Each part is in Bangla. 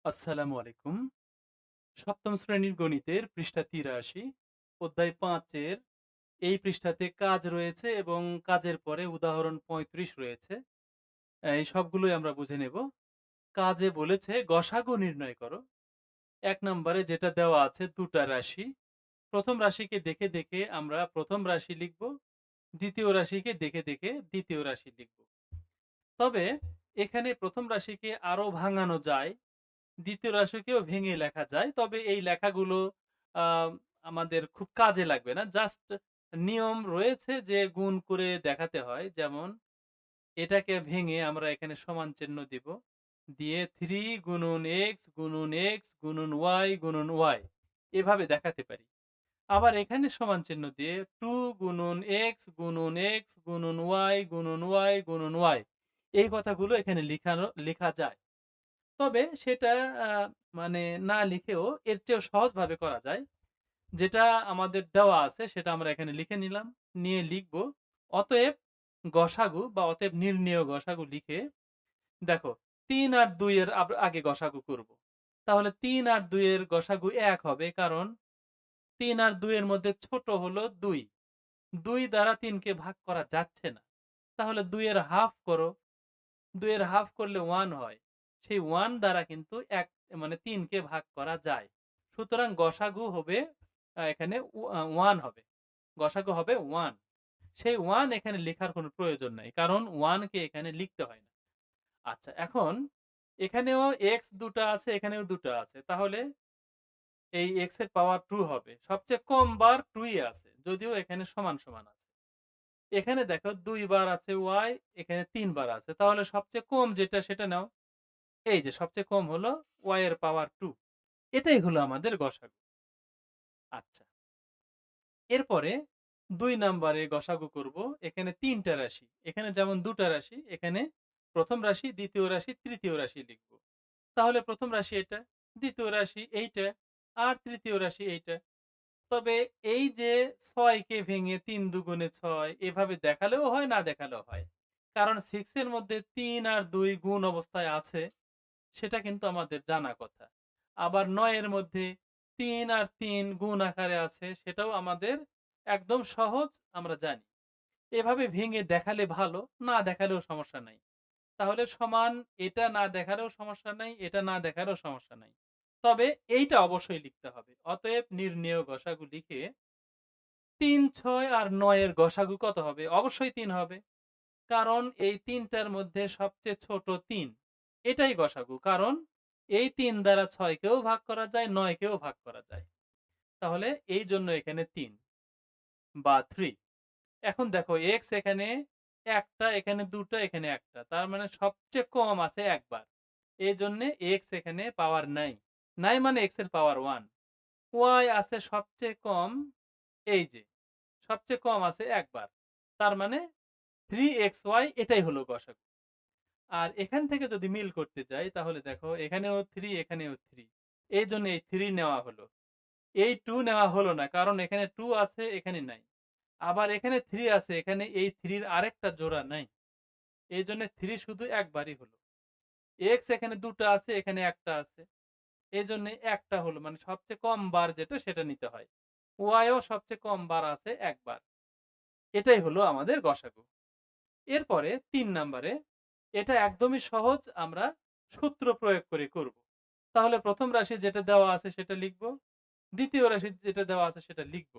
আসসালামু আলাইকুম। সপ্তম শ্রেণীর গণিতের পৃষ্ঠা ৮৩, অধ্যায় ৫ এর এই পৃষ্ঠাতে কাজ রয়েছে এবং কাজের পরে উদাহরণ ৩৫ রয়েছে। এই সবগুলোই আমরা বুঝে নেব। কাজে বলেছে গসাগু নির্ণয় করো। ১ নম্বরে যেটা দেওয়া আছে ২ টা রাশি। প্রথম রাশিকে দেখে, দেখে আমরা প্রথম রাশি লিখব। দ্বিতীয় রাশিকে দেখে, দেখে দ্বিতীয় রাশি লিখব। তবে এখানে প্রথম রাশিকে আরো ভাঙানো যায়। দ্বিতীয় রাশিকেও ভেঙে লেখা যায়। তবে এই লেখাগুলো আ আমাদের খুব কাজে লাগবে না। জাস্ট নিয়ম রয়েছে যে গুণ করে দেখাতে হয়। যেমন এটাকে ভেঙে আমরা এখানে সমান চিহ্ন দিব। দিয়ে ৩ গুণন x গুণন x গুণন y গুণন y এভাবে দেখাতে পারি। আবার এখানে সমান চিহ্ন দিয়ে 2 গুণন x গুণন x গুণন y গুণন y গুণন y এই কথাগুলো এখানে লেখা যায়। তবে সেটা আ মানে না লিখেও এর চেয়েও সহজভাবে করা যায়। যেটা আমাদের দেওয়া আছে সেটা আমরা এখানে লিখে নিলাম। নিয়ে লিখব অতএব গসাগু বা অতএব নির্ণেয় গসাগু লিখে দেখো ৩ আর ২ এর আগে গসাগু করব। তাহলে ৩ আর ২ এর গসাগু ১ হবে কারণ ৩ আর ২ এর মধ্যে ছোট হলো ২। ২ দ্বারা ৩ কে ভাগ করা যাচ্ছে না। তাহলে ২ এর হাফ করো। ২ এর হাফ করলে ১ হয়। সেই ১ দ্বারা কিন্তু ১ মানে ৩ কে ভাগ করা যায়। সুতরাং গসাগু হবে এখানে ১ হবে। গসাগু হবে ১। সেই ১ এখানে লেখার কোনো প্রয়োজন নাই। কারণ ১ কে এখানে লিখতে হয় না। আচ্ছা এখন এখানেও x ২ টা আছে, এখানেও ২ টা আছে। তাহলে এই x এর পাওয়ার 2 হবে। সবচেয়ে কম বার 2 ই আছে। যদিও এখানে সমান, সমান আছে। এখানে দেখো ২ বার আছে y, এখানে ৩ বার আছে। তাহলে সবচেয়ে কম যেটা সেটা নাও। এই যে সবচেয়ে কম হলো y এর পাওয়ার 2। এটাই হলো আমাদের গসাগু। আচ্ছা। এরপরে ২ নাম্বারে গসাগু করব। এখানে ৩ টা রাশি। এখানে যেমন ২ টা রাশি, এখানে ১ম রাশি, দ্বিতীয় রাশি, তৃতীয় রাশি লিখব। তাহলে ১ম রাশি এটা, দ্বিতীয় রাশি এইটা, আর তৃতীয় রাশি এইটা। তবে এই যে ৬ কে ভেঙে ৩ দুগুণে ৬ এভাবে দেখালেও হয়, না দেখালেও হয়। কারণ 6 এর মধ্যে ৩ আর ২ গুণ অবস্থায় আছে। সেটা কিন্তু আমাদের জানা কথা। আবার ৯ এর মধ্যে ৩ আর ৩ গুণ আকারে আছে সেটাও আমাদের একদম সহজ আমরা জানি। এভাবে ভেঙে দেখালে ভালো, না দেখালেও সমস্যা নাই। তাহলে সমান এটা না দেখালেও সমস্যা নাই, এটা না দেখালেও সমস্যা নাই। তবে এইটা অবশ্যই লিখতে হবে। অতএব নির্ণেয় গসাগু লিখে ৩, ৬ আর ৯ এর গসাগু কত হবে? অবশ্যই ৩ হবে। কারণ এই ৩ টার মধ্যে সবচেয়ে ছোট ৩। এটাই গসাগু। কারণ এই ৩ দ্বারা ৬ কেও ভাগ করা যায়, ৯ কেও ভাগ করা যায়। তাহলে এইজন্য এখানে ৩ বা ৩। এখন দেখো x এখানে ১ টা, এখানে ২ টা, এখানে ১ টা। তার মানে সবচেয়ে কম আছে ১ বার। এজন্যে x এখানে পাওয়ার নাই। নাই মানে x এর পাওয়ার 1। y আছে সবচেয়ে কম এই যে, সবচেয়ে কম আছে ১ বার। তার মানে 3xy এটাই হলো গসাগু। আর এখান থেকে যদি মিল করতে যাই তাহলে দেখো এখানেও ৩ এখানেও ৩। এইজন্য এই ৩ নেওয়া হলো। এই ২ নেওয়া হলো না। কারণ এখানে ২ আছে এখানে নাই। আবার এখানে ৩ আছে এখানে এই ৩ র আরেকটা জোড়া নাই। এইজন্য ৩ শুধু একবারই হলো। x এখানে ২ টা আছে এখানে ১ টা আছে। এজন্য ১ টা হলো মানে সবচেয়ে কম বার যেটা সেটা নিতে হয়। y ও সবচেয়ে কম বার আছে ১ বার। এটাই হলো আমাদের গসাগু। এরপরে ৩ নাম্বারে এটা একদমই সহজ আমরা সূত্র প্রয়োগ করে করব। তাহলে ১ম রাশি যেটা দেওয়া আছে সেটা লিখব। দ্বিতীয় রাশি যেটা দেওয়া আছে সেটা লিখব।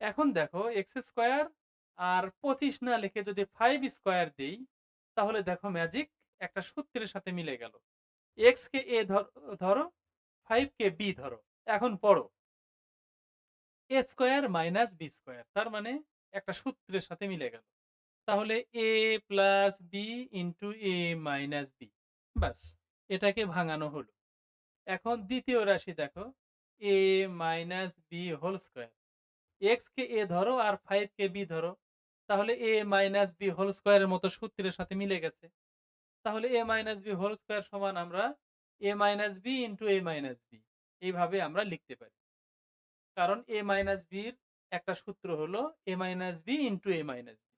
এখন দেখো x স্কয়ার আর ২৫ না লিখে যদি ৫ স্কয়ার দেই, তাহলে দেখো ম্যাজিক একটা সূত্রের সাথে মিলে গেল। x কে a ধরো, ৫ কে b ধরো। এখন পড়ো। a square minus b square. তার মানে একটা সূত্রের সাথে মিলে গেল। তাহলে a plus b into a minus b। ব্যাস এটাকে ভাঙানো হলো। এখন দ্বিতীয় রাশি দেখো a minus b whole square. x কে a ধরো আর ৫ কে b ধরো। তাহলে a মাইনাস b হোল স্কয়ারের মতো সূত্রের সাথে মিলে গেছে। তাহলে a minus b whole square সমান আমরা a minus b into a minus b এইভাবে আমরা লিখতে পারি। কারণ a মাইনাস b এর একটা সূত্র হলো a minus b into a minus b।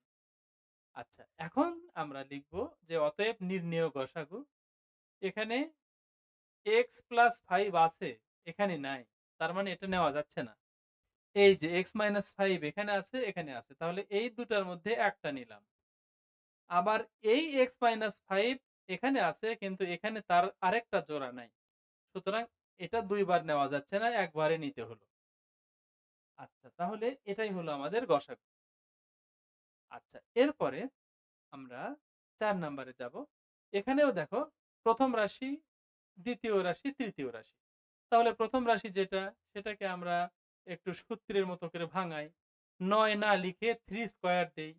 আচ্ছা, এখন আমরা লিখব যে অতএব নির্ণেয় গসাগু। এখানে x প্লাস 5 আছে, এখানে নাই। তার মানে এটা নেওয়া যাচ্ছে না। এই যে x মাইনাস 5 এখানে আছে, এখানে আছে। তাহলে এই দুটার মধ্যে একটা নিলাম। আবার এই x মাইনাস 5 এখানে আছে, কিন্তু এখানে তার আরেকটা জোড়া নাই। সুতরাং এটা ২ বার নেওয়া যাচ্ছে না, একবারে নিতে হলো। আচ্ছা, তাহলে এটাই হলো আমাদের গসাগু। আচ্ছা, এরপরে আমরা ৪ নাম্বারে যাব। এখানেও দেখো ১ম রাশি, ২য় রাশি, ৩য় রাশি। তাহলে ১ম রাশি যেটা, সেটাকে আমরা একটু সূত্রের মতো করে ভাঙাই। ৯ না লিখে 3 স্কয়ার দেই।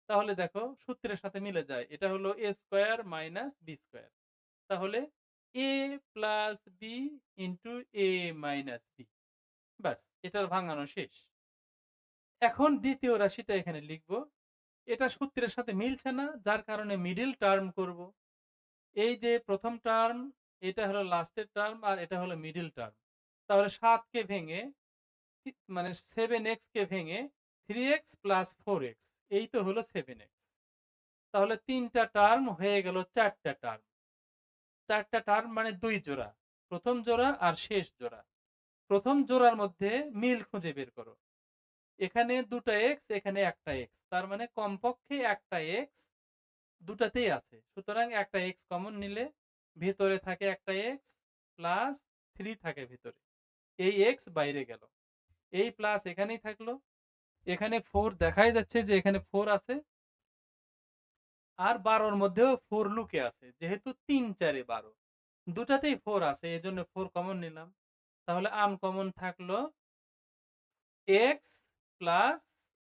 তাহলে দেখো সূত্রের সাথে মিলে যায়। এটা হলো a square minus b square. তাহলে a plus b into a minus b। ব্যাস, এটার ভাঙানো শেষ। এখন ২য় রাশিটা এখানে লিখব। এটা সূত্রের সাথে মিলছে না, যার কারণে মিডল টার্ম করব। এই যে ১ম টার্ম, এটা হলো লাস্টের টার্ম, আর এটা হলো মিডল টার্ম। তাহলে ৭ কে ভেঙে মানে 7x কে ভেঙে 3x প্লাস 4x, এই তো হলো 7x। তাহলে ৩ টা টার্ম হয়ে গেল ৪ টা টার্ম। ৪ টা টার্ম মানে ২ জোড়া। ১ম জোড়া আর শেষ জোড়া। ১ম জোড়ার মধ্যে মিল খুঁজে বের করো। এখানে ২ টা x, এখানে ১ টা x। তার মানে কমপক্ষে ১ টা x দুটাতেই আছে। সুতরাং একটা x কমন নিলে ভেতরে থাকে একটা x প্লাস 3 থাকে ভেতরে। এই x বাইরে গেল। এই প্লাস এখানেই থাকলো। এখানে 4 দেখাই যাচ্ছে যে এখানে 4 আছে। আর ১২ র মধ্যেও 4 লুকে আছে। যেহেতু ৩ ৪ এ ১২। দুটাতেই 4 আছে, এজন্য 4 কমন নিলাম। তাহলে আনকমন থাকলো x প্লাস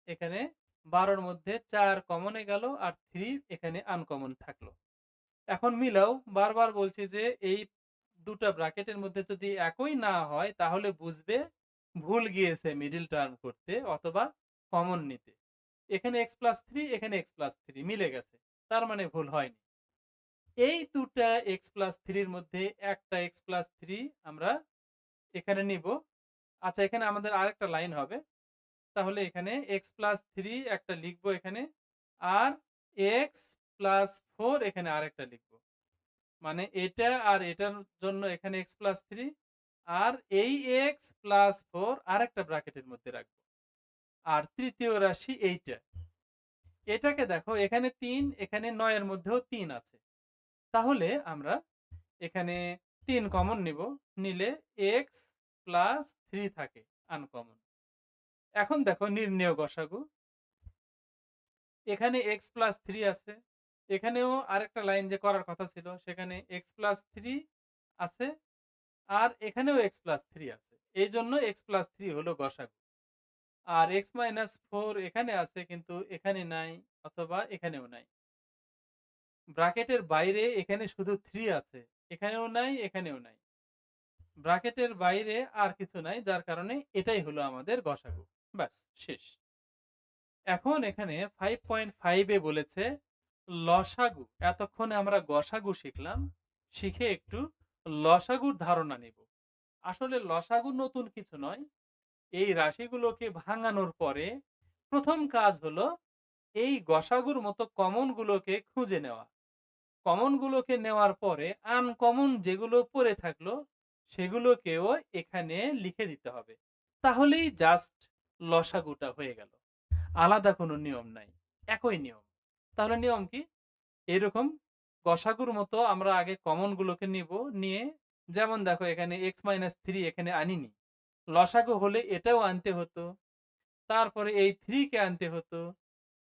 এখানে ১২ র মধ্যে ৪ কমনে গেল, আর 3 এখানে আনকমন থাকলো। এখন মিলাও। বারবার বলছি যে এই ২ টা ব্র্যাকেটের মধ্যে যদি একই না হয়, তাহলে বুঝবে ভুল গিয়েছে মিডল টার্ম করতে অথবা কমন নিতে। এখানে x+3, এখানে x+3 মিলে গেছে। তার মানে ভুল হয়নি। এই ২ টা x+3 র মধ্যে একটা x+3 আমরা এখানে নিব। আচ্ছা, এখানে আমাদের আরেকটা লাইন হবে। তাহলে এখানে x+3 একটা লিখব এখানে, আর x+4 এখানে আরেকটা লিখব। মানে এটা আর এটার জন্য এখানে x+3, আর এই x+4 আরেকটা ব্র্যাকেটের মধ্যে রাখবো। আর ৩য় রাশি এইটা। এটাকে দেখো, এখানে ৩, এখানে ৯ এর মধ্যেও ৩ আছে। তাহলে আমরা এখানে ৩ কমন নিব। নিলে x+3 থাকে আনকমন। এখন দেখো নির্ণেয় গসাগু। এখানে x+3 আছে। এখানেও আরেকটা লাইন যে করার কথা ছিল, সেখানে x+3 আছে, আর এখানেও x+3 আছে। এইজন্য x+3 হলো গসাগু। আর x-4 এখানে আছে, কিন্তু এখানে নাই, অথবা এখানেও নাই। ব্র্যাকেটের বাইরে এখানে শুধু 3 আছে। এখানেও নাই, এখানেও নাই। ব্র্যাকেটের বাইরে আর কিছু নাই, যার কারণে এটাই হলো আমাদের গসাগু। ব্যাস, শেষ। এখন এখানে 5.5 এ বলেছে লসাগু। এতক্ষণে আমরা গসাগু শিখলাম। শিখে একটু লসাগুর ধারণা নিব। আসলে লসাগু নতুন কিছু নয়। এই রাশিগুলোকে ভাঙানোর পরে ১ম কাজ হলো এই গসাগুর মতো কমন গুলোকে খুঁজে নেওয়া। কমন গুলোকে নেওয়ার পরে আনকমন যেগুলো পড়ে থাকলো, সেগুলোকেও এখানে লিখে দিতে হবে। তাহলেই জাস্ট লসাগুটা হয়ে গেল। আলাদা কোনো নিয়ম নাই। একই নিয়ম। তাহলে নিয়ম কি? এরকম গসাগুর মতো আমরা আগে কমন গুলোকে নিব। নিয়ে, যেমন দেখো এখানে x-3 এখানে আনিনি। লসাগু হলে এটাও আনতে হতো। তারপরে এই 3 কে আনতে হতো।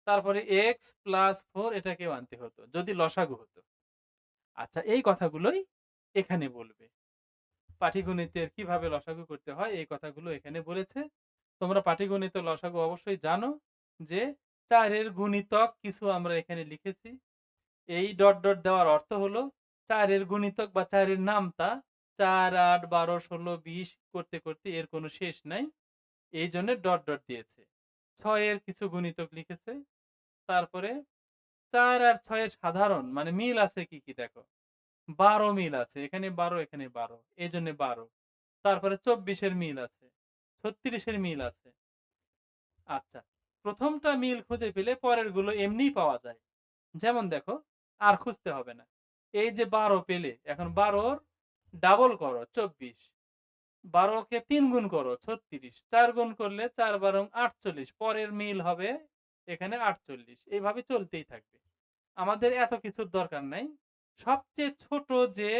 তারপরে x+4 এটাকেও আনতে হতো, যদি লসাগু হতো। আচ্ছা, এই কথাগুলোই এখানে বলবে। পাটিগণিতের কিভাবে লসাগু করতে হয়, এই কথাগুলো এখানে বলেছে। তোমরা পাটিগণিতের লসাগু অবশ্যই জানো যে ৪ এর গুণিতক কিছু আমরা এখানে লিখেছি। এই ডট ডট দেওয়ার অর্থ হলো ৪ এর গুণিতক বা ৪ এর নামতা ৪, ৮, ১২, ১৬, ২০ করতে করতে এর কোনো শেষ নাই। এই জন্য ডট ডট দিয়েছে। ৬ এর কিছু গুণিতক লিখেছে। তারপরে ৪ আর ৬ এর সাধারণ মানে মিল আছে কি কি দেখো। ১২ মিল আছে। এখানে ১২, এখানে ১২। এজন্য ১২। তারপরে ২৪ এর মিল আছে। ৩৬ এর মিল আছে। আচ্ছা, ১ম টা মিল খুঁজে পেলে পরের গুলো এমনিই পাওয়া যায়। যেমন দেখো, আর খুঁজতে হবে না। এই যে ১২ পেলে, এখন ১২ র ডাবল করো 24, 12 কে 3 গুণ করো 36, 4 গুণ করলে 4 বারং 48, পরের মিল হবে এখানে 48। এইভাবে চলতেই থাকবে। আমাদের এত কিছুর দরকার নাই। সবচেয়ে ছোট যে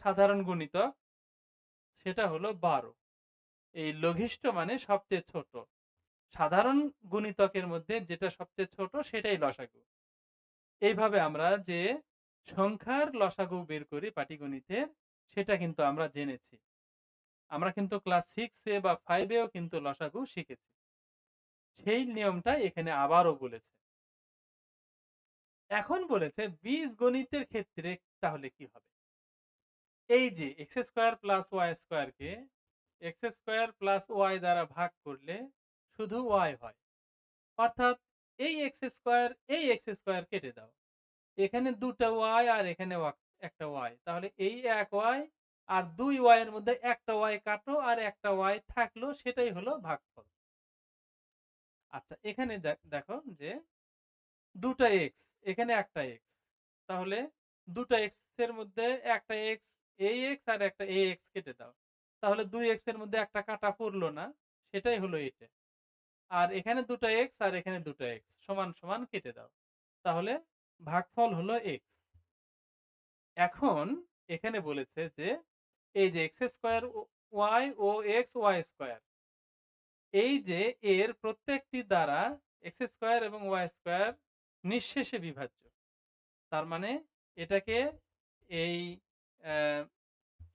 সাধারণ গুণিতক সেটা হলো 12। এই লঘিষ্ঠ মানে সবচেয়ে ছোট। সাধারণ গুণিতকের মধ্যে যেটা সবচেয়ে ছোট সেটাই লসাগু। এইভাবে আমরা যে সংখ্যার লসাগু বের করি পাটিগণিতের, সেটা কিন্তু আমরা জেনেছি। আমরা কিন্তু ক্লাস 6 এ বা 5 এও কিন্তু লসাগু শিখেছি। সেই নিয়মটা এখানে আবারও বলেছে। এখন বলেছে বীজগণিতের ক্ষেত্রে তাহলে কি হবে? এই যে x square plus y স্কয়ারকে x square plus y দ্বারা ভাগ করলে শুধু y হয়। অর্থাৎ এই x স্কয়ার এই x স্কয়ার কেটে দাও। এখানে ২ টা y আর এখানে একটা y। তাহলে এই ১ y আর ২ y এর মধ্যে একটা y কাটো আর একটা y থাকলো, সেটাই হলো ভাগফল। আচ্ছা, এখানে দেখো যে ২ টা x, এখানে একটা x। তাহলে ২ টা x এর মধ্যে একটা x, এই x আর একটা এই x কেটে দাও। তাহলে ২x এর মধ্যে একটা কাটা পড়লো না, সেটাই হলো এটা। আর এখানে ২ টা x আর এখানে ২ টা x সমান, সমান কেটে দাও। তাহলে ভাগফল হলো x। এখন এখানে বলেছে যে এই যে x স্কয়ার y ও x y স্কয়ার, এই যে এর প্রত্যেকটি দ্বারা x স্কয়ার এবং y স্কয়ার নিঃশেষে বিভাজ্য। তার মানে এটাকে এই আহ,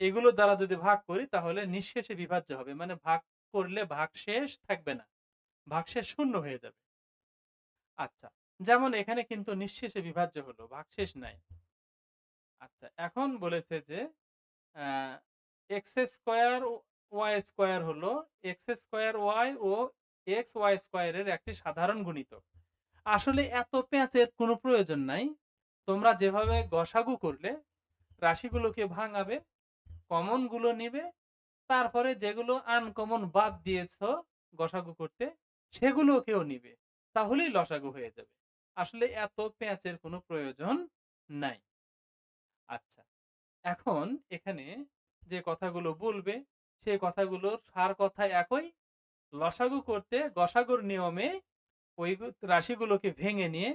এগুলো দ্বারা যদি ভাগ করি তাহলে নিঃশেষে বিভাজ্য হবে, মানে ভাগ করলে ভাগশেষ থাকবে না, ভাগশেষ শূন্য হয়ে যাবে। আচ্ছা, যেমন এখানে কিন্তু নিঃশেষে বিভাজ্য হলো, ভাগশেষ নাই। আচ্ছা, এখন বলেছে যে এক্স স্কোয়ার ওয়াই স্কোয়ার হলো এক্স স্কোয়ার ওয়াই ও এক্স ওয়াই স্কোয়ারের একটি সাধারণ গুণিতক। আসলে এত প্যাঁচের কোনো প্রয়োজন নাই। তোমরা যেভাবে গসাগু করলে রাশিগুলোকে ভাঙাবে, কমন গুলো নিবে, তারপরে যেগুলো আনকমন বাদ দিয়েছ গসাগু করতে সেগুলোকেও নিবে, তাহলেই লসাগু হয়ে যাবে। আসলে এত পেঁচের কোনো প্রয়োজন নাই। আচ্ছা, এখন এখানে যে কথাগুলো বলবে সেই কথাগুলোর সার কথা একই। লসাগু করতে গসাগুর নিয়মে ওই রাশিগুলোকে ভেঙে নিয়ে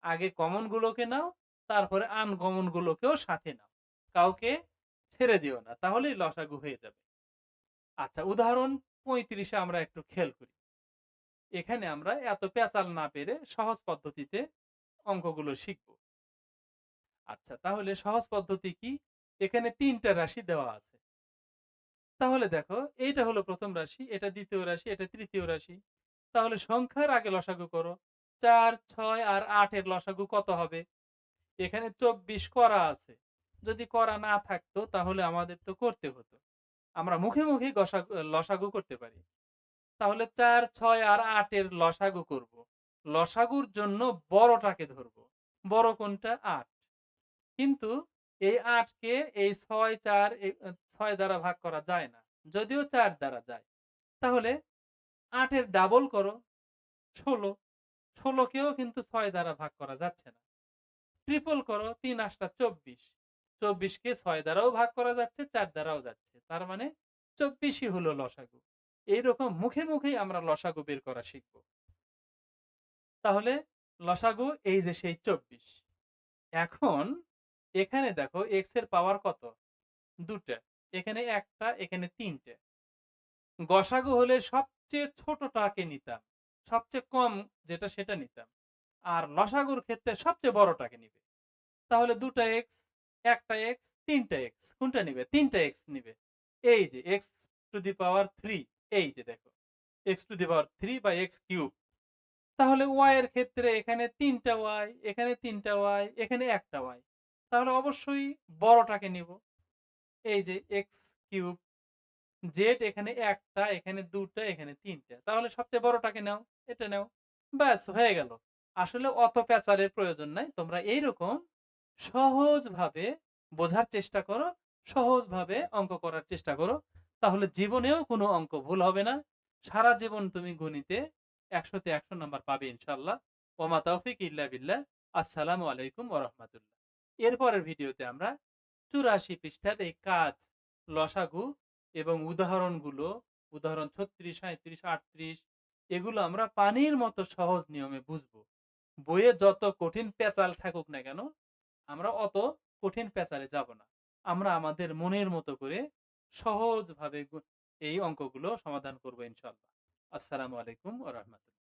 আগে কমন গুলোকে নাও, তারপরে আনকমন গুলোকেও সাথে নাও, কাউকে ছেড়ে দিও না, তাহলেই লসাগু হয়ে যাবে। আচ্ছা, উদাহরণ ৩৫-এ আমরা একটু খেয়াল করি। এখানে আমরা এত পেঁচাল না পেরে সহজ পদ্ধতিতে অঙ্কগুলো শিখব। আচ্ছা, তাহলে সহজ পদ্ধতি কি? এখানে ৩টা রাশি দেওয়া আছে। তাহলে দেখো, এইটা হলো প্রথম রাশি, এটা দ্বিতীয় রাশি, এটা তৃতীয় রাশি। তাহলে সংখ্যার আগে লসাগু করো। ৪, ৬ আর ৮ এর লসাগু কত হবে? এখানে ২৪ করা আছে। যদি করা না থাকতো তাহলে আমাদের তো করতে হতো। আমরা মুখে মুখে লসাগু করতে পারি। তাহলে ৪, ৬ আর ৮ এর লসাগু করব। লসাগুর জন্য বড়টাকে ধরব। বড় কোনটা? ৮। কিন্তু এই ৮ কে এই ৬, ৪ ৬ দ্বারা ভাগ করা যায় না। যদিও ৪ দ্বারা যায়। তাহলে ৮ এর ডাবল করো, ১৬। ১৬ কেও কিন্তু ৬ দ্বারা ভাগ করা যাচ্ছে না। ট্রিপল করো, ৩ ৮ ২৪। ২৪ কে ৬ দ্বারাও ভাগ করা যাচ্ছে, ৪ দ্বারাও যাচ্ছে। তার মানে ২৪ই হলো লসাগু। এইরকম মুখে মুখেই আমরা লসাগু বের করা শিখব। তাহলে লসাগু এই যে সেই ২৪। এখন এখানে দেখো এক্স এর পাওয়ার কত? ২ টা। এখানে ১ টা, এখানে ৩ টে। গসাগু হলে সবচেয়ে ছোটটাকে নিতাম, সবচেয়ে কম যেটা সেটা নিতাম। আর লসাগুর ক্ষেত্রে সবচেয়ে বড়টাকে নিবে। তাহলে ২ টা এক্স, ১ টা এক্স, ৩ টা এক্স, কোনটা নিবে? ৩ টা এক্স নিবে। এই যে এক্স টু দি পাওয়ার 3, এই যে দেখো এক্স টু দি পাওয়ার 3 বা এক্স কিউব। তাহলে ওয়াই এর ক্ষেত্রে এখানে ৩ টা ওয়াই, এখানে ৩ টা ওয়াই, এখানে ১ টা ওয়াই। তাহলে অবশ্যই বড়টাকে নিব। এই যে এক্স কিউব। জেড এখানে ১ টা, এখানে ২ টা, এখানে ৩ টা। তাহলে সবচেয়ে বড়টাকে নাও, এটা নাও। ব্যাস হয়ে গেল। আসলে অত পেঁচালের প্রয়োজন নাই। তোমরা এইরকম সহজভাবে বোঝার চেষ্টা করো, সহজভাবে অঙ্ক করার চেষ্টা করো। তাহলে জীবনেও কোনো অঙ্ক ভুল হবে না। সারা জীবন তুমি গণিতে ১০০ তে ১০০ নাম্বার পাবে ইনশাআল্লাহ। ওমা তাওফিক ইল্লা বিল্লাহ। আসসালামু আলাইকুম ওয়া রাহমাতুল্লাহ। এরপরের ভিডিওতে আমরা ৮৪ পৃষ্ঠার এই কাজ লসাগু এবং উদাহরণগুলো, উদাহরণ ৩৬, ৩৭, ৩৮ এগুলো আমরা পানির মতো সহজ নিয়মে বুঝবো। বইয়ে যত কঠিন পেঁচাল থাকুক না কেন, আমরা অত কঠিন পেঁচালে যাব না। আমরা আমাদের মনের মতো করে সহজভাবে এই অঙ্কগুলো সমাধান করব ইনশাআল্লাহ। আসসালামু আলাইকুম ওয়া রাহমাতুল্লাহ।